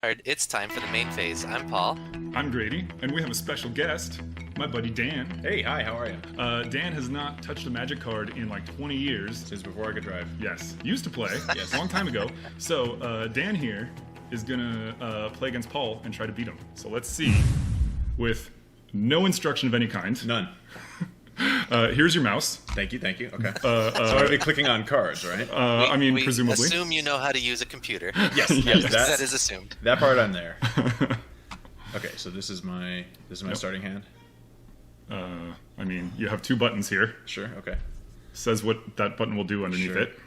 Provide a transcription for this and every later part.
Alright, it's time for the main phase. I'm Paul. I'm Grady, and we have a special guest, my buddy Dan. Hey, hi, how are you? Dan has not touched a magic card in like 20 years. Since before I could drive. Yes, used to play, Yes. a long time ago. So Dan here is gonna play against Paul and try to beat him. So let's see, with no instruction of any kind. None. Here's your mouse. Thank you, thank you. Okay. So I'll be clicking on cards, right? I mean, we presumably. assume you know how to use a computer. Yes, yes, That is assumed. that part I'm there. Okay, so this is my starting hand. I mean, you have two buttons here. Sure. Okay. Says what that button will do underneath Sure. it.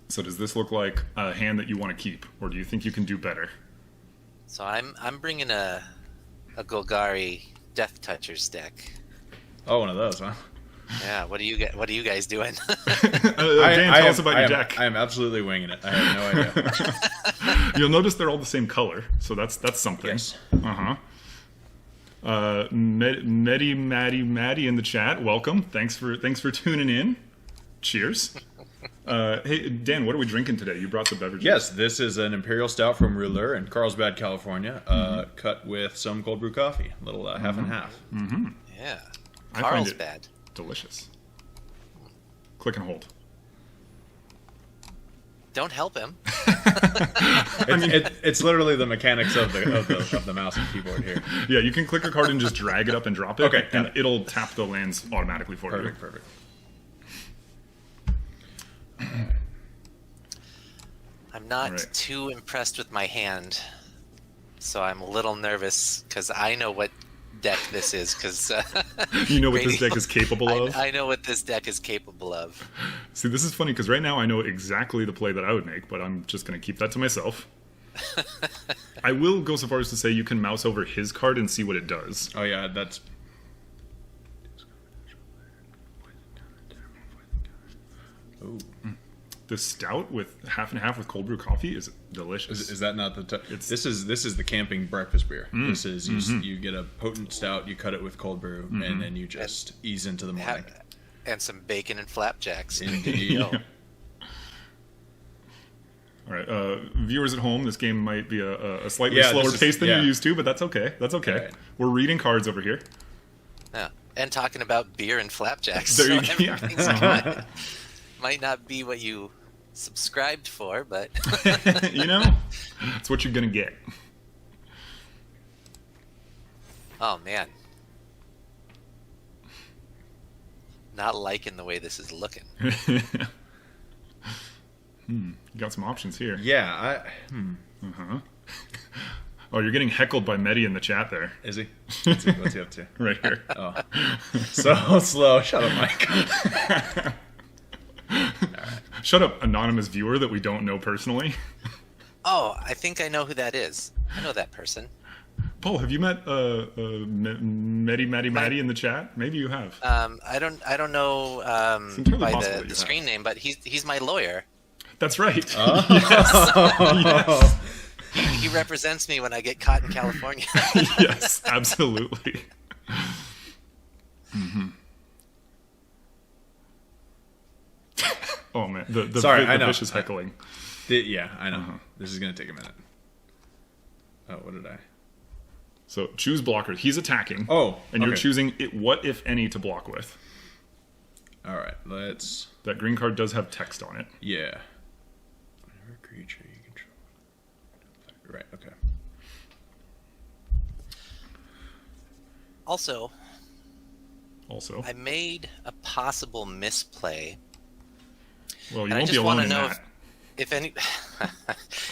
So does this look like a hand that you want to keep, or do you think you can do better? So I'm bringing a Golgari Death Touchers deck. Oh, one of those, huh? Yeah, what are you guys doing? Dan, tell us about your deck. I am absolutely winging it. I have no idea. You'll notice they're all the same color, so that's something. Yes. Maddie in the chat, welcome. Thanks for tuning in. Cheers. Hey Dan, what are we drinking today? You brought the beverages. Yes, this is an Imperial Stout from Ruler in Carlsbad, California, cut with some cold brew coffee, a little half and half. Yeah. I find it Carlsbad. delicious. Click and hold. Don't help him. It's literally the mechanics of the mouse and keyboard here. Yeah, you can click a card and just drag it up and drop it. Okay, got and it. it'll tap the lands automatically for you. Perfect. I'm not Right. too impressed with my hand, so I'm a little nervous because I know what deck this is. Because You know what this deck is capable of? I know what this deck is capable of. See, this is funny because right now I know exactly the play that I would make, but I'm just going to keep that to myself. I will go so far as to say you can mouse over his card and see what it does. Oh yeah, that's. Ooh. The stout with half and half with cold brew coffee is delicious. Is that not the? This is the camping breakfast beer. This is you get a potent stout, you cut it with cold brew, and then you just ease into the morning. And some bacon and flapjacks. Indeed. Go. All right, viewers at home, this game might be a slightly Yeah, slower this is- pace than yeah. you're used to, but that's okay. That's okay. Right. We're reading cards over here. Yeah. And talking about beer and flapjacks. There you So go. Yeah. everything's good. Might not be what you subscribed for, but You know, it's what you're gonna get. oh man, not liking the way this is looking. You got some options here. Yeah, Oh, you're getting heckled by Medi in the chat there. is he? What's he up to? Right here. Oh, so slow. Shut up, Mike. Shut up, anonymous viewer that we don't know personally. Oh, I think I know who that is. I know that person. Paul, have you met Maddie in the chat? Maybe you have. I don't know entirely by possible that you the have. screen name, but he's my lawyer. That's right. Oh. He represents me when I get caught in California. Yes, absolutely. Oh man, the Sorry, I the know. vicious heckling. Yeah, I know. This is gonna take a minute. Oh, what did I? So choose blocker. He's attacking. Oh, and you're okay. choosing what, if any, to block with. All right, let's. That green card does have text on it. Yeah. Whatever creature you control. Right. Okay. Also, Also, I made a possible misplay. well, you And I won't be just want alone to in know that. if any,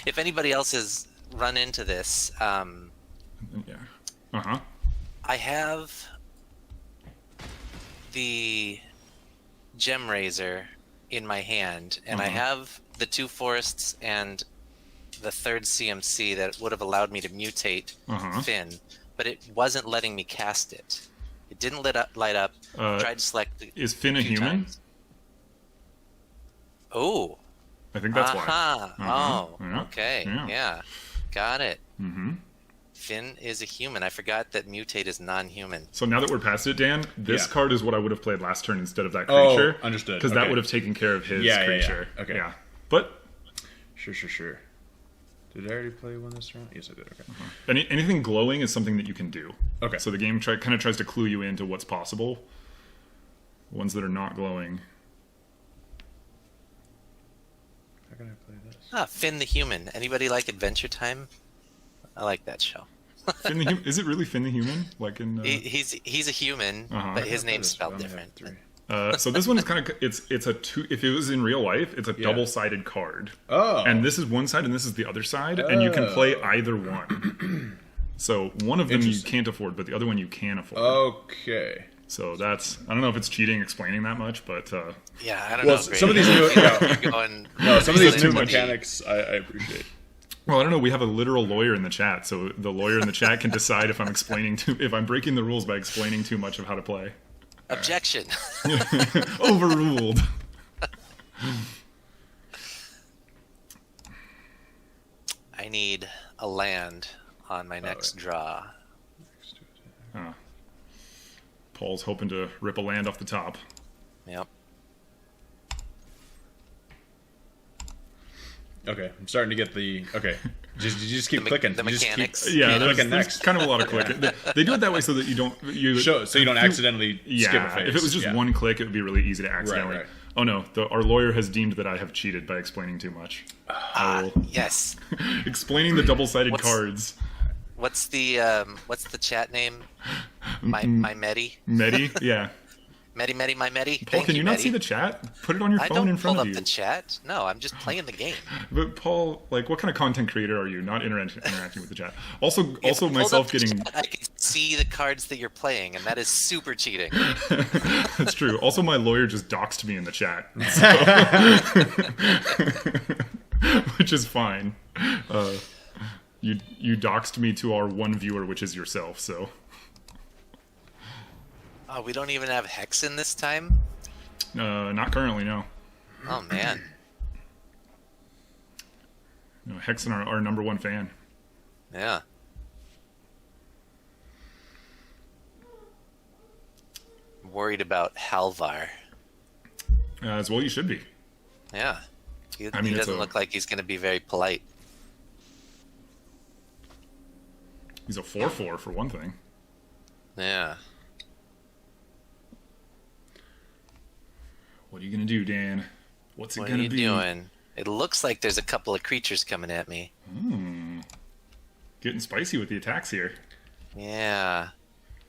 if anybody else has run into this. Yeah. I have the gem razor in my hand, and I have the two forests and the third CMC that would have allowed me to mutate Finn, but it wasn't letting me cast it. It didn't light up. Tried to select. Is Finn a few human? times. Oh. I think that's why. Oh. Yeah. Okay. Yeah. Yeah. Got it. Finn is a human. I forgot that mutate is non-human. So now that we're past it, Dan, this Yeah. card is what I would have played last turn instead of that Oh, creature. understood. Because that Okay. would have taken care of his Yeah, yeah, yeah. creature. Okay. Yeah. But Sure. Did I already play one this round? Yes, I did. Okay. Anything glowing is something that you can do. Okay. So the game kind of tries to clue you into what's possible. Ones that are not glowing. How can I play this? Finn the Human. Anybody like Adventure Time? I like that show. Is it really Finn the Human? Like in He's a human, but his name's spelled different. So this one is kind of it's a two. If it was in real life, it's a double-sided card. Oh. And this is one side, and this is the other side, and you can play either one. So one of them you can't afford, but the other one you can afford. Okay. So that's I don't know if it's cheating explaining that much, but yeah, I don't know. Some of these new some of these new mechanics I appreciate. Well, I don't know. We have a literal lawyer in the chat, so the lawyer in the chat can decide if I'm breaking the rules by explaining too much of how to play. Objection. Overruled. I need a land on my next draw. Paul's hoping to rip a land off the top. Yep. Okay, I'm starting to get the... Okay, you just keep clicking. The mechanics. There's kind of a lot of clicking. They do it that way so that you don't... So you don't accidentally skip a phase. If it was just one click, it would be really easy to accidentally... Right. Oh no, our lawyer has deemed that I have cheated by explaining too much. Yes. Explaining the double-sided cards. What's the chat name? My Medi? Medi? Yeah. Medi, my Medi. Paul, can you not see the chat? Put it on your phone in front of you. I don't pull up the chat. No, I'm just playing the game. But Paul, like, what kind of content creator are you? Not interacting with the chat. Also, myself getting. I can see the cards that you're playing, and that is super cheating. That's true. Also, my lawyer just doxed me in the chat, which is fine. You doxed me to our one viewer, which is yourself. So. Oh, we don't even have Hexen this time? Not currently, no. Oh, man. No, Hexen are our number one fan. Yeah. I'm worried about Halvar. As well you should be. Yeah. He doesn't look like he's going to be very polite. He's a 4/4 for one thing. Yeah. What are you going to do, Dan? What's it going to be? What are you doing? It looks like there's a couple of creatures coming at me. Getting spicy with the attacks here. Yeah.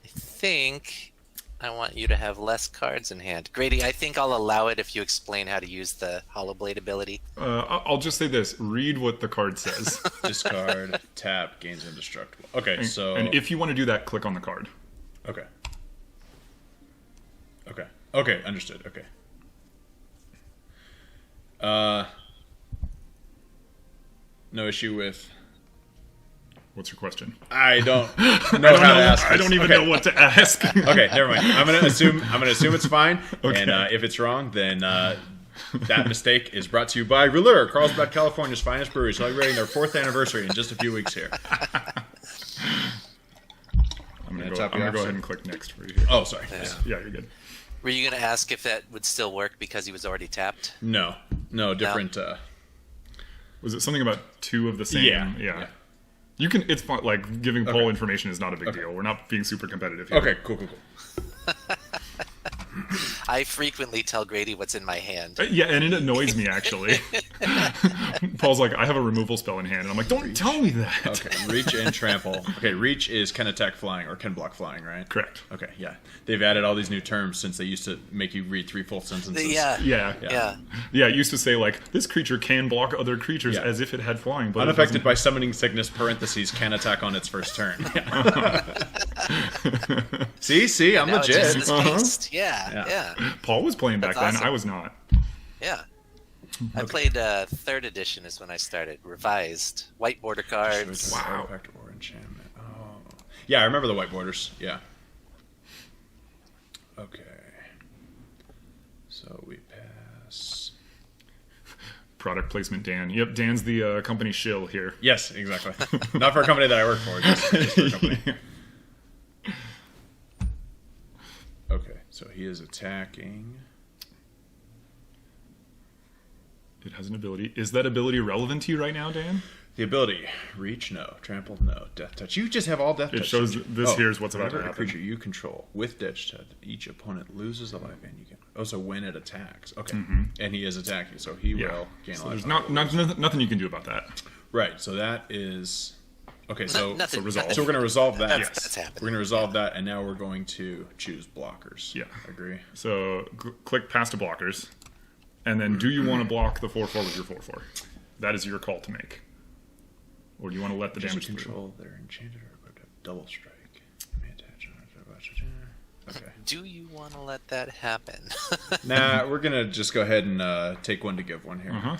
I think I want you to have less cards in hand. Grady, I think I'll allow it if you explain how to use the Hollow Blade ability. I'll just say this. Read what the card says. Discard, tap, gains indestructible. Okay, so... And if you want to do that, click on the card. Okay. Okay, understood. Okay. No issue with... What's your question? I don't know how to ask this. I don't even know what to ask. Okay, never mind. I'm gonna assume it's fine. Okay. And if it's wrong, then that mistake is brought to you by Rouleur, Carlsbad, California's finest brewery, celebrating their 4th anniversary in just a few weeks here. I'm gonna go ahead and click next for you here. Oh, sorry. Yeah, you're good. Were you going to ask if that would still work because he was already tapped? No, different. Was it something about 2 of the same? Yeah. You can. It's fun. Like giving Paul information is not a big deal. We're not being super competitive here. Okay, cool. I frequently tell Grady what's in my hand. Yeah, and it annoys me actually. Paul's like, I have a removal spell in hand, and I'm like, don't tell me that. Okay, reach and trample. Okay, reach is can attack flying or can block flying, right? Correct. Okay, yeah. They've added all these new terms since they used to make you read 3 full sentences. Yeah. It used to say like this creature can block other creatures as if it had flying, but unaffected by summoning sickness. Parentheses can attack on its first turn. See, I'm now legit. Yeah. Paul was playing back then. Awesome. I was not. Yeah. I played 3rd edition is when I started. Revised. White border cards. Wow. Or enchantment. Oh. Yeah, I remember the white borders. Yeah. Okay. So we pass. Product placement, Dan. Yep, Dan's the company shill here. Yes, exactly. Not for a company that I work for, just for a company. Okay, so he is attacking. It has an ability. Is that ability relevant to you right now, Dan? The ability, reach, no. Trample, no. Death touch. You just have all death touch. It shows this here's what's about to whenever a happen. creature you control with death touch, each opponent loses a life and you can... Oh, so when it attacks. Okay. And he is attacking, so he will gain a So life. there's nothing you can do about that. Right, so that is... Okay, so Nothing. resolve. So we're going to resolve that. Yes. That's happening. We're going to resolve that, and now we're going to choose blockers. Yeah. Agree? So click past to blockers. And then do you want to block the 4/4 with your 4/4? That is your call to make. Or do you want to let the damage control their enchanted or equipped have double strike. May attach on Okay. Do you want to let that happen? Nah, we're going to just go ahead and take one to give one here. Uh-huh.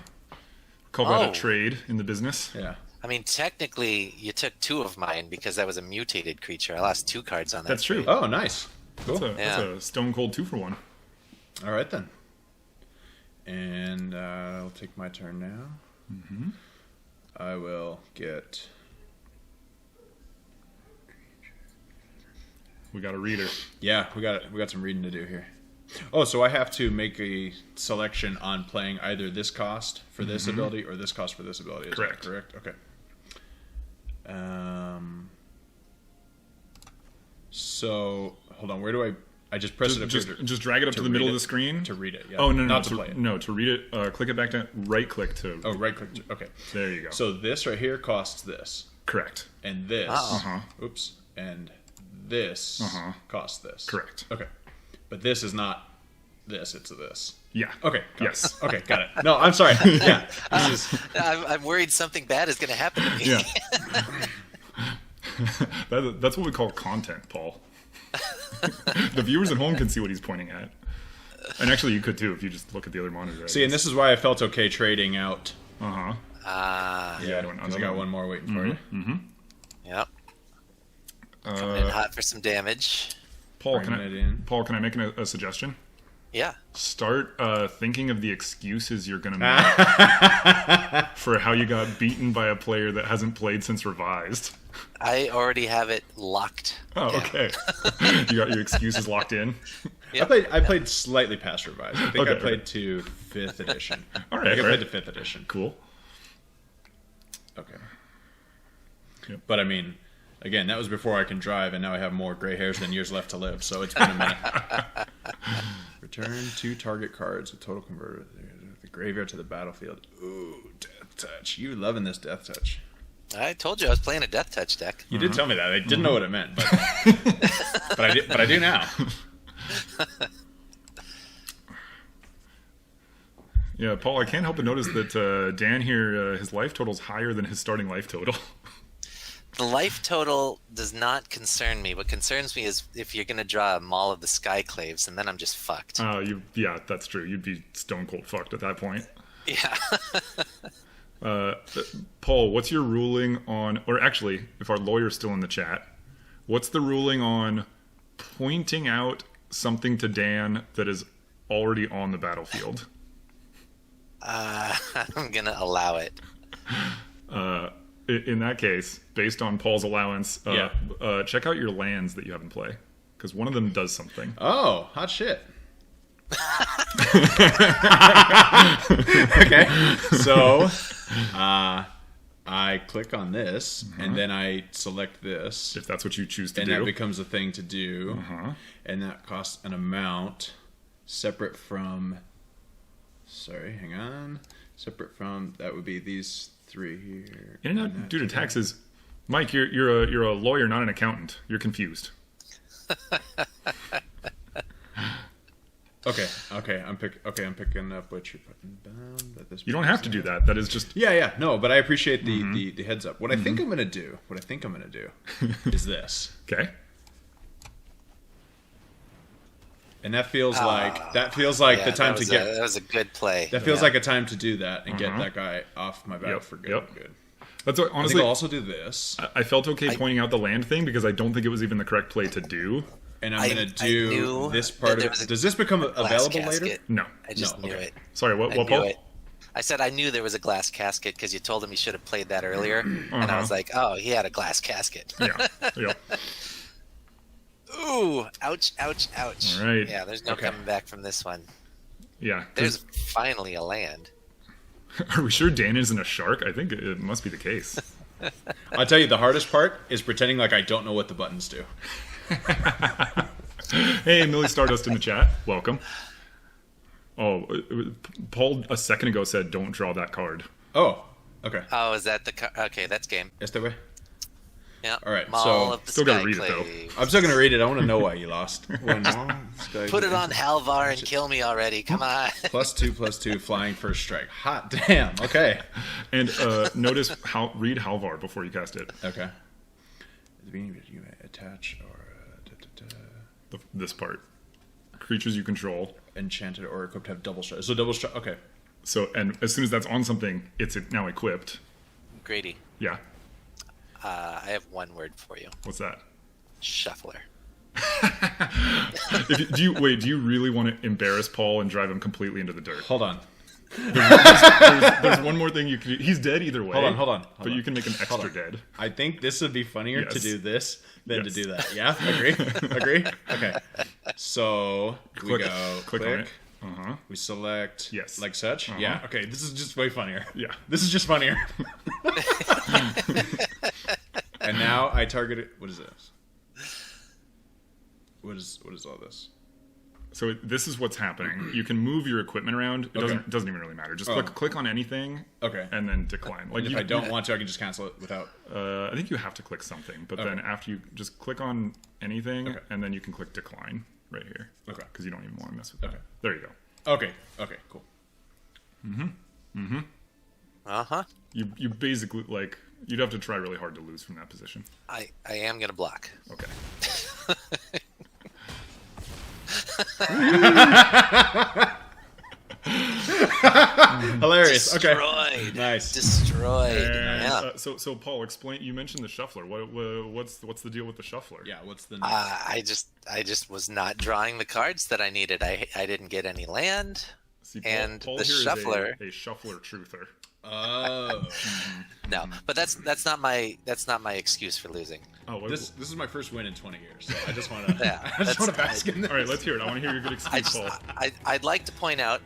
Call that Oh. a trade in the business. Yeah. I mean, technically, you took 2 of mine because that was a mutated creature. I lost 2 cards on that. That's true. Oh, nice. Cool. That's a stone cold 2-for-1. All right, then. And I'll take my turn now. Mm-hmm. I will get... We got a reader. Yeah, we got some reading to do here. Oh, so I have to make a selection on playing either this cost for this ability or this cost for this ability. Is Correct. That correct? Okay. So hold on. Where do I just press it up here Just drag it up to the read middle it? of the screen. to read it? Yeah. Oh, no, not to to play it. No, to read it, click it back down, right click to... Oh, right click. Okay. There you go. So this right here costs this, Correct. and this. Uh-huh. Oops. And this costs this. Correct. Okay. But this is not this. It's this. Yeah. Okay. got Yes. it. Okay. Got it. No, I'm sorry. Yeah. This is, I'm worried something bad is going to happen to me. Yeah. That's what we call content, Paul. The viewers at home can see what he's pointing at. And actually, you could too if you just look at the other monitor. see, and this is why I felt okay trading out. Uh-huh. Yeah, because I got one more waiting for you. Yep. Coming in hot for some damage. Paul, Bringing it in. Paul, can I make a suggestion? Yeah. Start thinking of the excuses you're going to make for how you got beaten by a player that hasn't played since Revised. I already have it locked. Oh, down. okay. You got your excuses locked in? Yep. I played slightly past Revised. I think Okay, I played to 5th edition. All I right, think I all played right. to 5th edition. Cool. Okay. Yep. But I mean, again, that was before I can drive, and now I have more gray hairs than years left to live, so it's been a minute. Return 2 target cards with total converter. The graveyard to the battlefield. Ooh, death touch. You loving this death touch. I told you I was playing a Death Touch deck. You did tell me that. I didn't know what it meant, but but I do now. Yeah, Paul, I can't help but notice that Dan here, his life total is higher than his starting life total. The life total does not concern me. What concerns me is if you're going to draw a Maul of the Skyclaves, and then I'm just fucked. Yeah, that's true. You'd be stone cold fucked at that point. Yeah. Paul, what's your ruling on, or actually, if our lawyer's still in the chat, what's the ruling on pointing out something to Dan that is already on the battlefield? I'm going to allow it. In that case, based on Paul's allowance, Yeah. Check out your lands that you have in play, because one of them does something. Oh, hot shit. Okay, so I click on this, and then I select this, If that's what you choose to and do. that becomes a thing to do, Uh-huh. and that costs an amount separate from. Sorry, hang on. Separate from that would be these 3 here. In and and out that due to together. taxes. Mike, you're a lawyer, not an accountant. You're confused. Okay, I'm picking up what you're putting down. That this You don't have to do that. That is just Yeah, no, but I appreciate the heads up. What I think I'm gonna do is this, okay. and that feels like the time to get. That was a good play. That feels Yeah. like a time to do that and get that guy off my back Yep, for good. yep. Good. That's what, I think honestly. I'll also do this, I felt okay pointing out the land thing because I don't think it was even the correct play to do. and I'm I gonna knew do this that part there of. was a Does this become glass available casket. later? No. I just No, knew okay. it. Sorry, what I Paul? knew it. I said I knew there was a glass casket because you told him he should have played that earlier, and I was like, "Oh, he had a glass casket." Yeah. Yeah. Ooh, ouch, ouch, ouch. All right. Yeah, there's no Okay. coming back from this one. Yeah. There's finally a land. Are we sure Dan isn't a shark? I think it must be the case. I'll tell you, the hardest part is pretending like I don't know what the buttons do. Hey, Millie Stardust in the chat. Welcome. Oh, Paul a second ago said, "Don't draw that card." Oh, okay. Oh, is that okay? That's game. Este way. Yeah. All right, Mall so- of the Still gotta Sky read it, though. Claves. I'm still gonna read it. I want to know why you lost. Put it on Halvar and kill me already. Come on. +2/+2 flying first strike. Hot damn. Okay. And notice read Halvar before you cast it. Okay. At the beginning, you may attach or This part. Creatures you control. enchanted or equipped have double strike. So double strike. Okay. So, and as soon as that's on something, it's now equipped. Grady, Yeah. I have one word for you. What's that? Shuffler. Do you really want to embarrass Paul and drive him completely into the dirt? Hold on. There's one more thing you can do. He's dead either way. Hold on. But you can make him extra dead. I think this would be funnier to Yes. do this than to Yes. do that. Yeah? Agree? Okay. So we go click on it. We select Yes. like such. Yeah. Okay. This is just way funnier. Yeah. This is just funnier. And now I target it. What is this? What is all this? So this is what's happening. You can move your equipment around. It Okay. doesn't even really matter. Just Oh. click on anything. Okay. And then decline. Like And if you, I don't want to, I can just cancel it without. I think you have to click something, but then after you just click on anything, Okay. and then you can click decline right here. Okay. Because you don't even want to mess with that. Okay. There you go. Okay. Cool. Uh-huh. You basically you'd have to try really hard to lose from that position. I am going to block. Okay. Hilarious. Okay. Destroyed. Nice. Destroyed. And, Yeah. so Paul, explain. You mentioned the shuffler. What's the deal with the shuffler? Yeah. What's the? I just was not drawing the cards that I needed. I didn't get any land. See, and Paul the here is shuffler- a shuffler truther. Oh. No, but that's not my excuse for losing. Oh, This is my first win in 20 years, so I just want to. Yeah, I just want to that's- bask in this. all right. Let's hear it. I want to hear your good I excuse, just, Paul. I'd like to point out,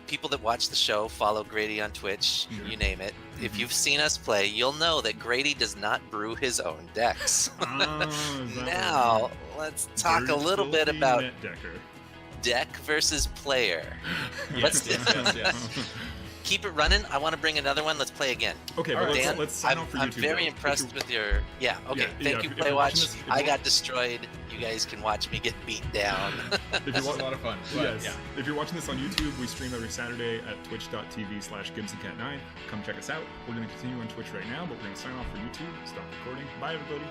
people that watch the show, follow Grady on Twitch, you name it. If you've seen us play, you'll know that Grady does not brew his own decks. Is that Now, let's talk a Very little bit fully about net decker. deck versus player. Yes, yes. Keep it running. I want to bring another one. Let's play again. Okay, All but right, let's sign I'm, off for I'm YouTube. very though. impressed If you- with your. Yeah. Okay. Yeah, Thank you, if Play you're Watch. watching this- if I you're- got destroyed. You guys can watch me get beat down. If This you is want, a lot of fun. But, yes. Yeah. If you're watching this on YouTube, we stream every Saturday at twitch.tv/GibsonCat9. Come check us out. We're going to continue on Twitch right now, but we're going to sign off for YouTube. Stop recording. Bye, everybody.